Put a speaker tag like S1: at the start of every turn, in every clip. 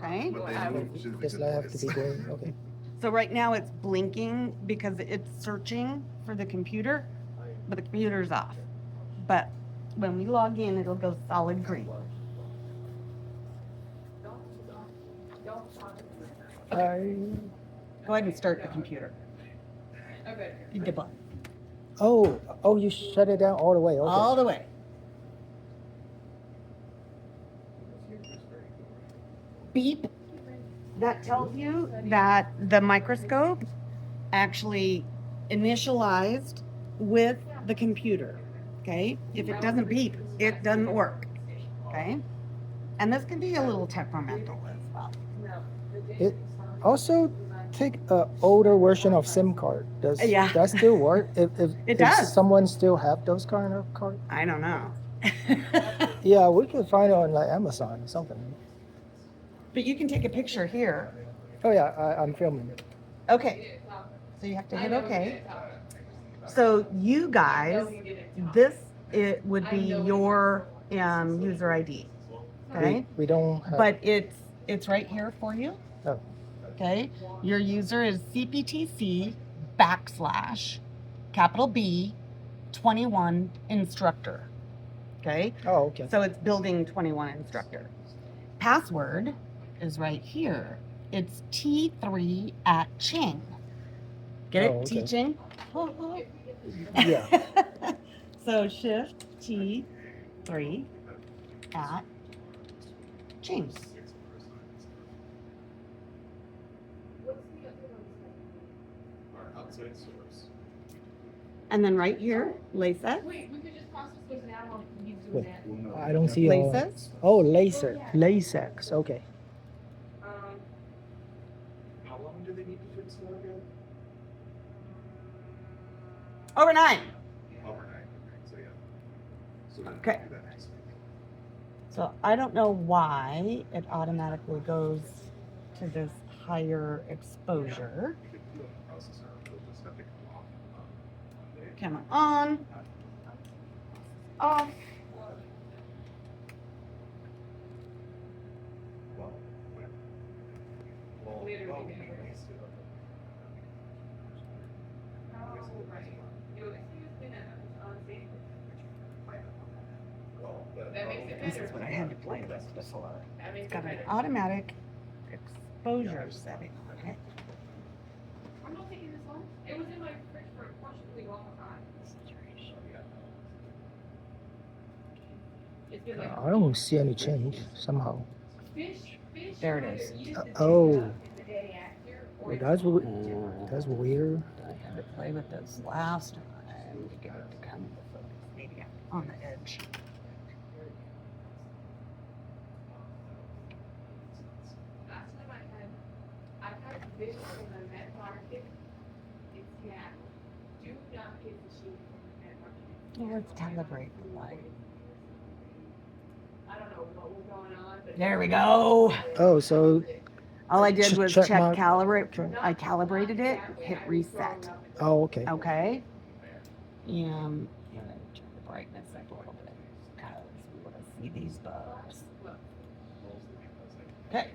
S1: okay?
S2: This light have to be green. Okay.
S1: So right now it's blinking because it's searching for the computer, but the computer's off. But when we log in, it'll go solid green. Go ahead and start the computer.
S3: Okay.
S1: Debug.
S2: Oh, you shut it down all the way. Okay.
S1: All the way. Beep. That tells you that the microscope actually initialized with the computer. Okay? If it doesn't beep, it doesn't work. Okay? And this can be a little temperamental as well.
S2: It also take an older version of SIM card. Does
S1: Yeah.
S2: that still work?
S1: It
S2: if
S1: does.
S2: someone still have those kind of cards?
S1: I don't know.
S2: Yeah, we can find it on like Amazon or something.
S1: But you can take a picture here.
S2: Oh yeah, I'm filming it.
S1: Okay. So you have to hit OK. So you guys, this it would be your user ID. Okay.
S2: We don't have.
S1: But it's right here for you.
S2: Oh.
S1: Okay. Your user is CPTC / capital B 21 instructor. Okay.
S2: Oh, okay.
S1: So it's building 21 instructor. Password is right here. It's T3 at Ching. Get it?
S2: Oh, okay.
S1: Teaching.
S2: Yeah.
S1: So shift T3 at Ching. And then right here, LASEZ.
S3: Wait, we could just process this now while he's doing
S2: Wait,
S3: that.
S2: I don't see.
S1: LASEZ.
S2: Oh, laser. LASEX. Okay.
S4: How long do they need to fix that again?
S1: Overnight.
S4: Overnight. Okay, so yeah. So then
S1: Okay.
S4: do that next week.
S1: So I don't know why it automatically goes to this higher exposure.
S4: We could do it on the processor, we'll just have to come off.
S1: Camera on. Off.
S4: Well,
S3: That makes it
S1: This
S3: better.
S1: is what I had to play with before.
S3: That makes
S1: It's
S3: it
S1: got an
S3: better.
S1: automatic exposure setting on it.
S3: I'm not taking this one. It was in my fridge for a partially long time. It's been like
S2: I don't see any change somehow.
S3: fish.
S1: There it is.
S3: Used to
S2: Oh.
S3: take it up the day after, or
S2: Well,
S3: it's
S2: that's weird.
S1: I had to play with this last time to get it to come into focus. Maybe I'm on the edge.
S3: Last time I had fish from the Met Market in Seattle. Do not get the sheep from the Met Market.
S1: Yeah, let's calibrate the light.
S3: I don't know what was going on, but.
S1: There we go.
S2: Oh, so
S1: All I did was
S2: Check
S1: check
S2: mark.
S1: calibrate. I calibrated it, hit reset.
S2: oh, okay.
S1: Okay. I'm gonna turn the brightness up a little bit because we want to see these bugs. Okay.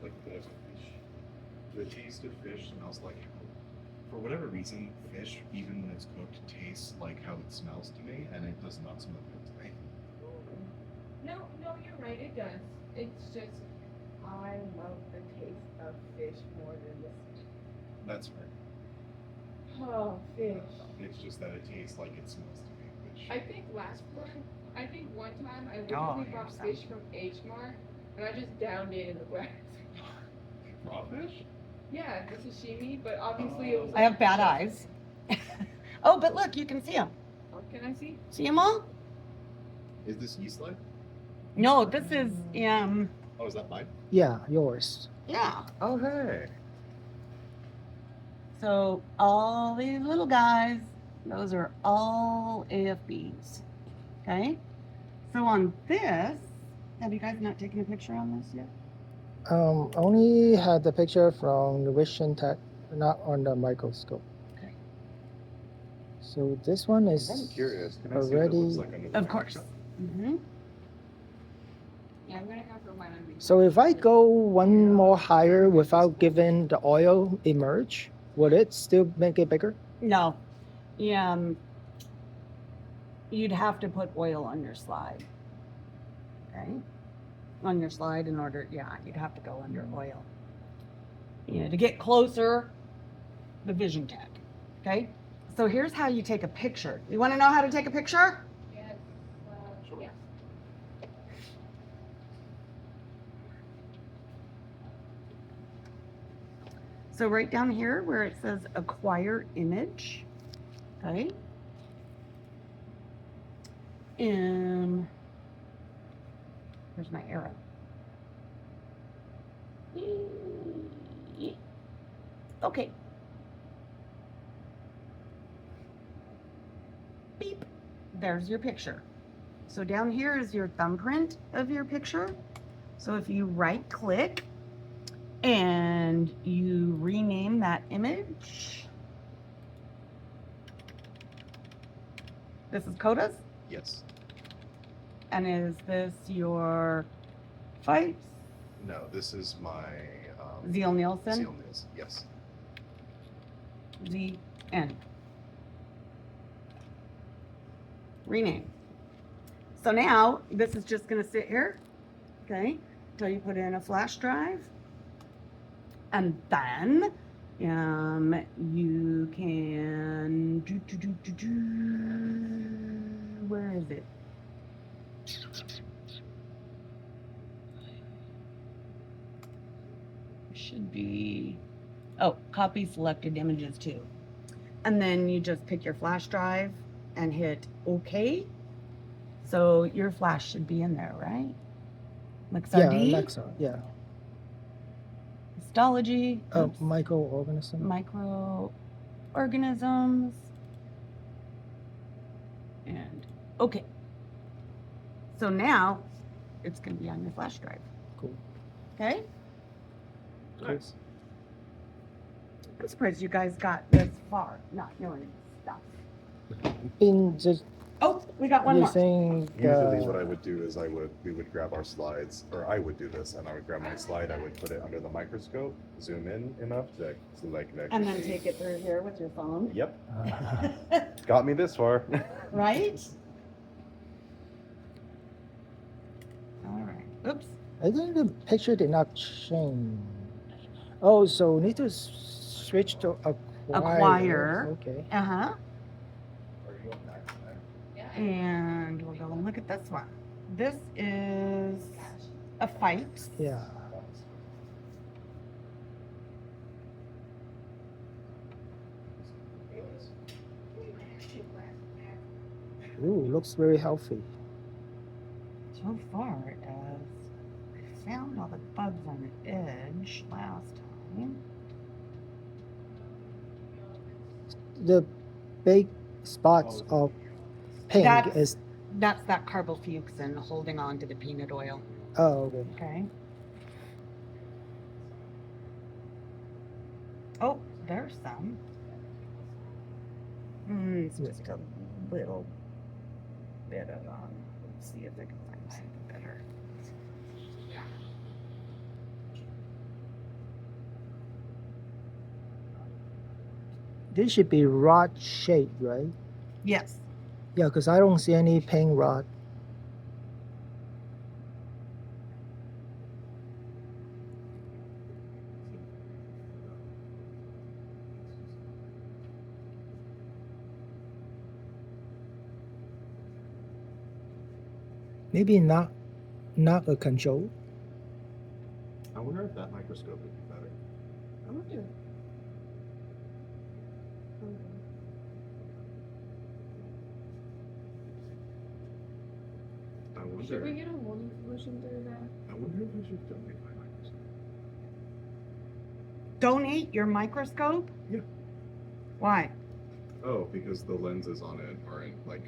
S4: Like the fish, the taste of fish smells like, for whatever reason, fish, even when it's cooked, tastes like how it smells to me, and it does not smell good to me.
S3: No, you're right, it does. It's just, I love the taste of fish more than this.
S4: That's right.
S3: Oh, fish.
S4: It's just that it tastes like it smells to me, which
S3: I think one time I
S1: Oh,
S3: literally
S1: here's
S3: bought
S1: some.
S3: fish from H Mart and I just downed it in the glass.
S4: raw fish.
S3: Yeah, the sashimi, but obviously it was.
S1: I have bad eyes. Oh, but look, you can see them.
S3: Oh, can I see?
S1: See them all?
S4: Is this yeast light?
S1: No, this is
S4: Oh, is that mine?
S2: Yeah, yours.
S1: yeah.
S4: Oh, hey.
S1: So all these little guys, those are all AFBs. Okay. So on this, have you guys not taken a picture on this yet?
S2: Only had the picture from the vision tech, not on the microscope.
S1: Okay.
S2: So this one is
S4: I'm curious. Can I see what it
S2: already.
S4: looks like under the
S1: Of course.
S4: microscope?
S1: Mm-hmm. Yeah,
S3: I'm gonna have to remind me.
S2: So if I go one more higher without giving the oil emerge, would it still make it bigger?
S1: No. You'd have to put oil on your slide. Okay? On your slide in order, you'd have to go under oil. To get closer, the Vision Tech. Okay? So here's how you take a picture. You want to know how to take a picture?
S3: Yes. Yeah.
S1: So right down here where it says acquire image, okay? And here's my arrow. Okay. Beep. There's your picture. So down here is your thumbprint of your picture. So if you right click and you rename that image. This is Coda's?
S4: Yes.
S1: And is this your fight?
S4: No, this is my
S1: Zeal Nielsen?
S4: Zeal Nielsen. Yes.
S1: ZN. Rename. So now this is just going to sit here, okay, until you put in a flash drive. And then you can where is it? Should be, copy selected images too. And then you just pick your flash drive and hit OK. So your flash should be in there, right?
S2: Yeah,
S1: LASEZ,
S2: Alexa. Yeah.
S1: histology,
S2: Microorganism.
S1: microorganisms, and okay. So now it's going to be on your flash drive.
S2: Cool.
S1: Okay?
S4: Nice.
S1: I'm surprised you guys got this far, not knowing stuff.
S2: In just
S1: Oh, we got one more.
S2: using
S4: Usually what I would do is we would grab our slides, or I would do this, and I would grab my slide, I would put it under the microscope, zoom in enough to like
S1: And then take it through here with your phone.
S4: Yep. Got me this far.
S1: Right? All right. Oops.
S2: I think the picture did not change. Oh, so need to switch to acquire. Okay.
S1: Uh-huh. And we'll go and look at this one. This is a fight.
S2: Yeah. Ooh, looks very healthy.
S1: So far it does. I found all the bugs on the edge last time.
S2: The big spots of pink is.
S1: That's that carbofuchsin holding on to the peanut oil.
S2: Oh, okay.
S1: Okay. Oh, there's some. It's just a little bit of let's see if I can find something better.
S2: This should be rod shaped, right?
S1: Yes.
S2: Yeah, because I don't see any pink rod. Maybe not a control.
S4: I wonder if that microscope would be better.
S1: I wonder.
S3: Should we get a molding solution through that?
S4: I wonder if I should donate my microscope.
S1: Donate your microscope?
S4: Yeah.
S1: Why?
S4: Oh, because the lenses on it aren't like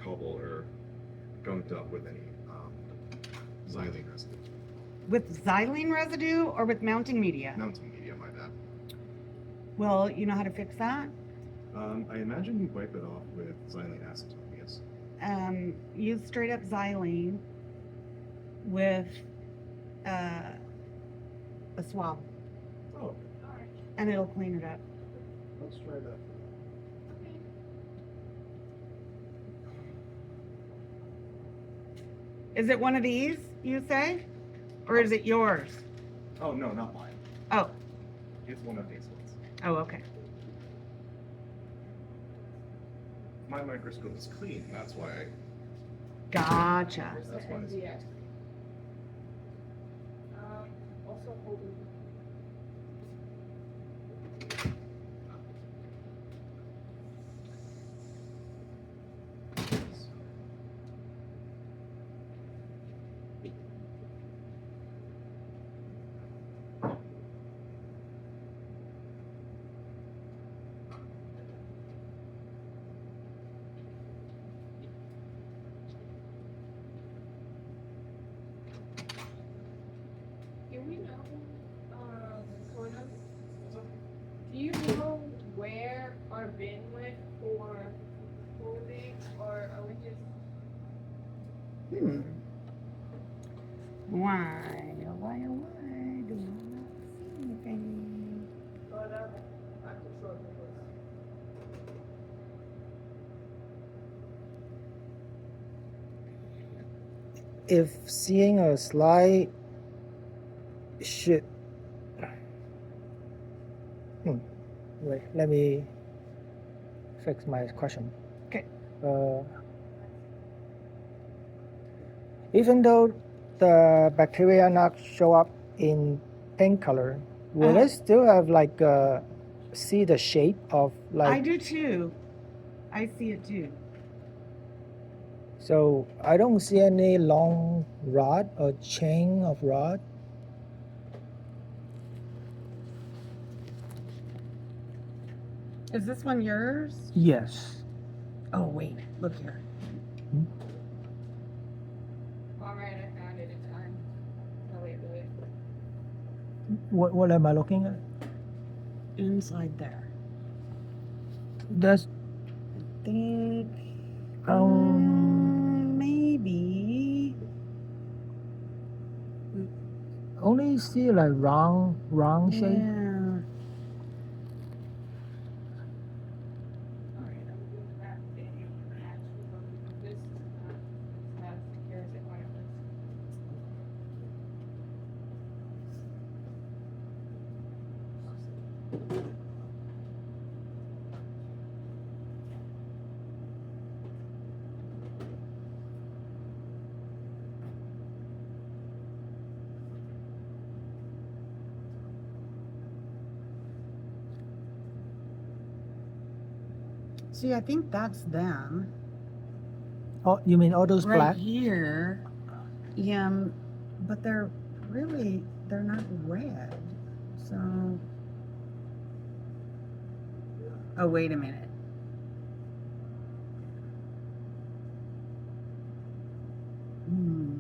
S4: cobbled or gunked up with any xylene residue.
S1: With xylene residue or with mounting media?
S4: Mounting media, my bad.
S1: Well, you know how to fix that?
S4: I imagine you wipe it off with xylene acetone, yes.
S1: Use straight up xylene with a swab,
S4: Oh,
S1: and it'll clean it up.
S4: let's try that.
S1: Is it one of these, you say? Or is it yours?
S4: Oh, no, not mine.
S1: Oh,
S4: It's one of these ones.
S1: oh, okay.
S4: My microscope is clean. That's why
S1: Gotcha.
S4: That's why it's
S3: NDS. Also holding. Do we know, Kona, do you know where our bin went for clothing, or are we just?
S1: Hmm. Why do I not see anything?
S3: But, I'm just sure it was.
S2: If seeing a slide should. Wait, let me fix my question.
S1: Okay.
S2: Even though the bacteria not show up in pink color, will
S1: Uh-huh.
S2: it still have like see the shape of
S1: I
S2: like?
S1: do too. I see it too.
S2: So I don't see any long rod or chain of rod.
S1: Is this one yours?
S2: Yes.
S1: Oh, wait, look here.
S3: Alright, I found it, it's fine. Oh, wait.
S2: What am I looking at?
S1: Inside there.
S2: That's
S1: Think.
S2: um
S1: Maybe.
S2: only see like round shape.
S1: Yeah.
S3: Alright, I'm doing that thing. Actually, this is not secure as it was.
S1: See, I think that's them.
S2: Oh, you mean all those
S1: Right
S2: black?
S1: here. Yeah, but they're not red. So. Oh, wait a minute. Hmm.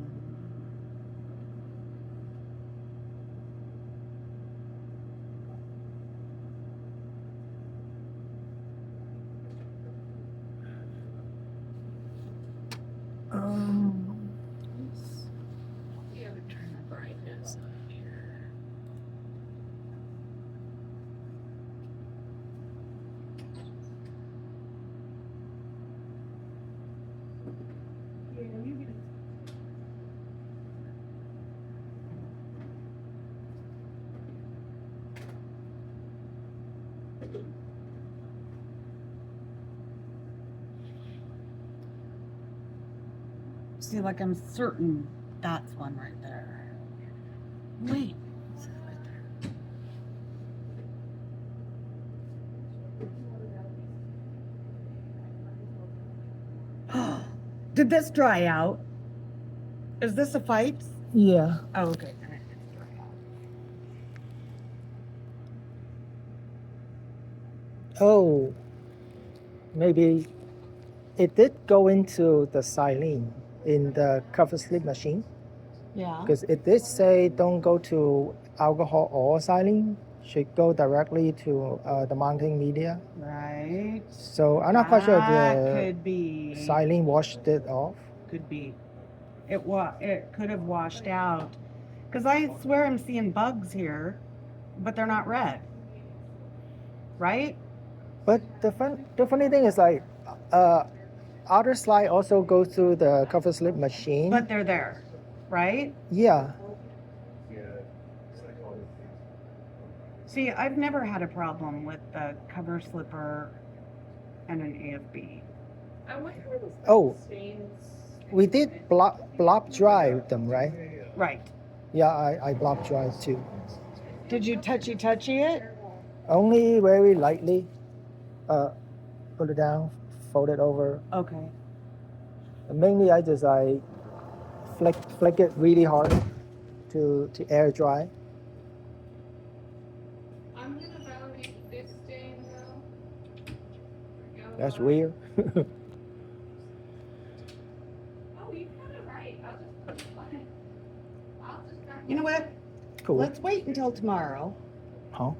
S3: Yeah, but
S1: Turn the brightness up here.
S3: yeah, you can.
S1: See, like I'm certain that's one right there. Wait. Is that right there? Did this dry out? Is this a fight?
S2: Yeah.
S1: Oh, okay.
S2: Oh, maybe it did go into the silene in the cover slip machine
S1: Yeah.
S2: because it did say don't go to alcohol or silene, should go directly to the mounting media.
S1: Right.
S2: So I'm not quite sure if
S1: That
S2: the
S1: could be.
S2: silene washed it off.
S1: Could be. it could have washed out. Because I swear I'm seeing bugs here, but they're not red. Right?
S2: But the funny thing is like, outer slide also goes through the cover slip machine.
S1: But they're there. Right?
S2: Yeah.
S4: Yeah. It's like all the things.
S1: See, I've never had a problem with the cover slipper and an AFB.
S3: I wonder where those
S2: Oh.
S3: stains.
S2: We did blob dry them, right?
S1: Right.
S2: Yeah, I blob dry too.
S1: Did you touchy it?
S2: Only very lightly. Put it down, fold it over.
S1: Okay.
S2: Mainly, I flick it really hard to air dry.
S3: I'm gonna validate this stain though.
S2: That's weird.
S3: Oh, you got it right. I'll just put it. I'll just.
S1: You know what?
S2: Cool.
S1: Let's wait until tomorrow
S2: Huh?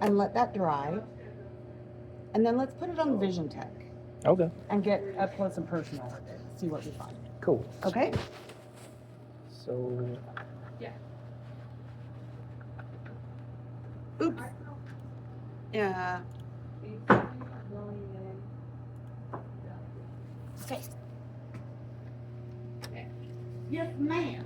S1: and let that dry. And then let's put it on the Vision Tech
S2: Okay.
S1: and get up close and personal with it. See what we find.
S2: Cool.
S1: Okay?
S2: So
S1: Oops. Yeah. Okay. Yes, ma'am.